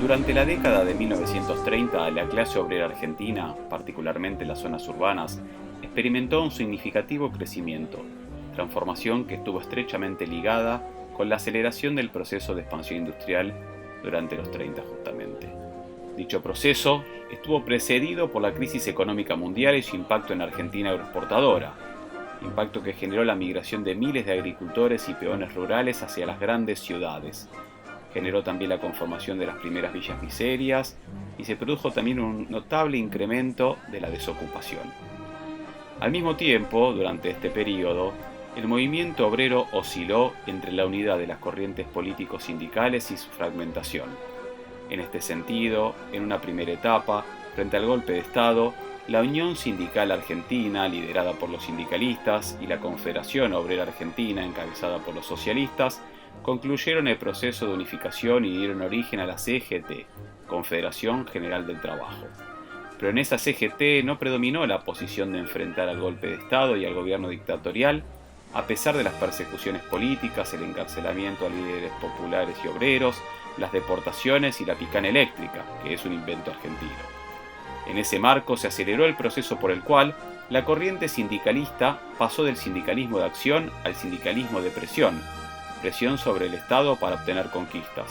Durante la década de 1930, la clase obrera argentina, particularmente en las zonas urbanas, experimentó un significativo crecimiento, transformación que estuvo estrechamente ligada con la aceleración del proceso de expansión industrial durante los 30 justamente. Dicho proceso estuvo precedido por la crisis económica mundial y su impacto en Argentina agroexportadora, impacto que generó la migración de miles de agricultores y peones rurales hacia las grandes ciudades. Generó también la conformación de las primeras villas miserias y se produjo también un notable incremento de la desocupación. Al mismo tiempo, durante este periodo, el movimiento obrero osciló entre la unidad de las corrientes políticos sindicales y su fragmentación. En este sentido, en una primera etapa, frente al golpe de Estado, la Unión Sindical Argentina, liderada por los sindicalistas, y la Confederación Obrera Argentina, encabezada por los socialistas, concluyeron el proceso de unificación y dieron origen a la CGT, Confederación General del Trabajo. Pero en esa CGT no predominó la posición de enfrentar al golpe de Estado y al gobierno dictatorial, a pesar de las persecuciones políticas, el encarcelamiento a líderes populares y obreros, las deportaciones y la picana eléctrica, que es un invento argentino. En ese marco se aceleró el proceso por el cual la corriente sindicalista pasó del sindicalismo de acción al sindicalismo de presión sobre el Estado para obtener conquistas.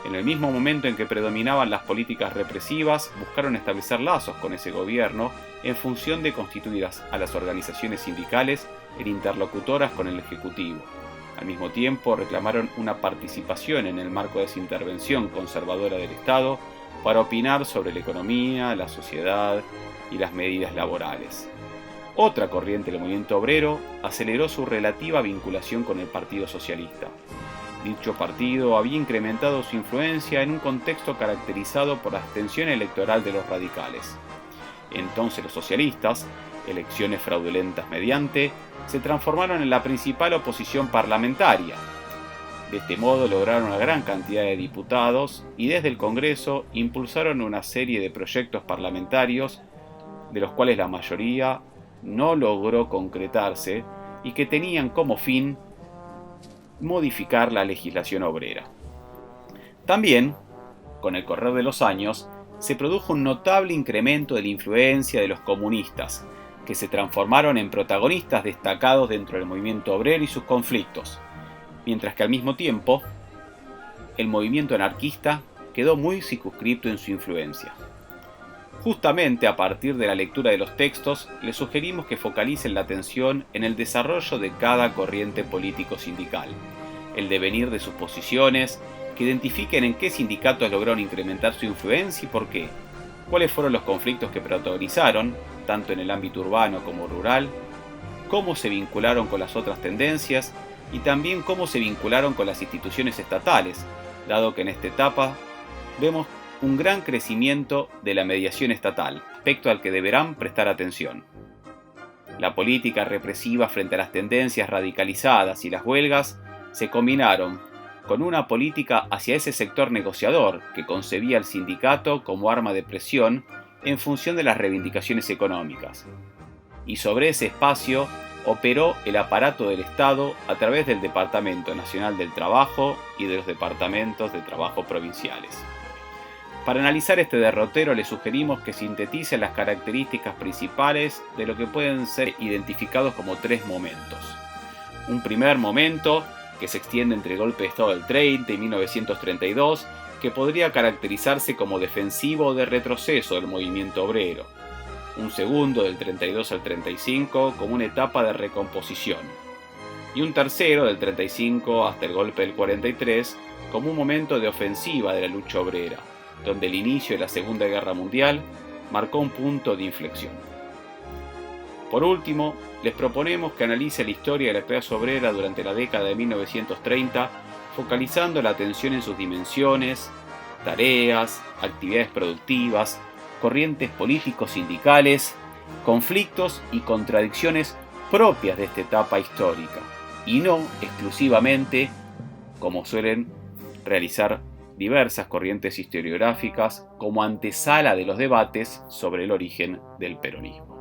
En el mismo momento en que predominaban las políticas represivas, buscaron establecer lazos con ese gobierno en función de constituir a las organizaciones sindicales en interlocutoras con el Ejecutivo. Al mismo tiempo, reclamaron una participación en el marco de esa intervención conservadora del Estado para opinar sobre la economía, la sociedad y las medidas laborales. Otra corriente del movimiento obrero aceleró su relativa vinculación con el Partido Socialista. Dicho partido había incrementado su influencia en un contexto caracterizado por la abstención electoral de los radicales. Entonces los socialistas, elecciones fraudulentas mediante, se transformaron en la principal oposición parlamentaria. De este modo lograron una gran cantidad de diputados y desde el Congreso impulsaron una serie de proyectos parlamentarios, de los cuales la mayoría no logró concretarse y que tenían como fin modificar la legislación obrera. También, con el correr de los años, se produjo un notable incremento de la influencia de los comunistas, que se transformaron en protagonistas destacados dentro del movimiento obrero y sus conflictos, mientras que al mismo tiempo, el movimiento anarquista quedó muy circunscrito en su influencia. Justamente a partir de la lectura de los textos, les sugerimos que focalicen la atención en el desarrollo de cada corriente político-sindical, el devenir de sus posiciones, que identifiquen en qué sindicatos lograron incrementar su influencia y por qué, cuáles fueron los conflictos que protagonizaron, tanto en el ámbito urbano como rural, cómo se vincularon con las otras tendencias y también cómo se vincularon con las instituciones estatales, dado que en esta etapa vemos un gran crecimiento de la mediación estatal, aspecto al que deberán prestar atención. La política represiva frente a las tendencias radicalizadas y las huelgas se combinaron con una política hacia ese sector negociador que concebía al sindicato como arma de presión en función de las reivindicaciones económicas. Y sobre ese espacio operó el aparato del Estado a través del Departamento Nacional del Trabajo y de los departamentos de trabajo provinciales. Para analizar este derrotero les sugerimos que sinteticen las características principales de lo que pueden ser identificados como tres momentos. Un primer momento que se extiende entre el golpe de Estado del 30 y 1932, que podría caracterizarse como defensivo o de retroceso del movimiento obrero. Un segundo, del 32 al 35, como una etapa de recomposición. Y un tercero, del 35 hasta el golpe del 43, como un momento de ofensiva de la lucha obrera, donde el inicio de la Segunda Guerra Mundial marcó un punto de inflexión. Por último, les proponemos que analice la historia de la clase obrera durante la década de 1930, focalizando la atención en sus dimensiones, tareas, actividades productivas, corrientes políticos sindicales, conflictos y contradicciones propias de esta etapa histórica, y no exclusivamente como suelen realizar diversas corrientes historiográficas como antesala de los debates sobre el origen del peronismo.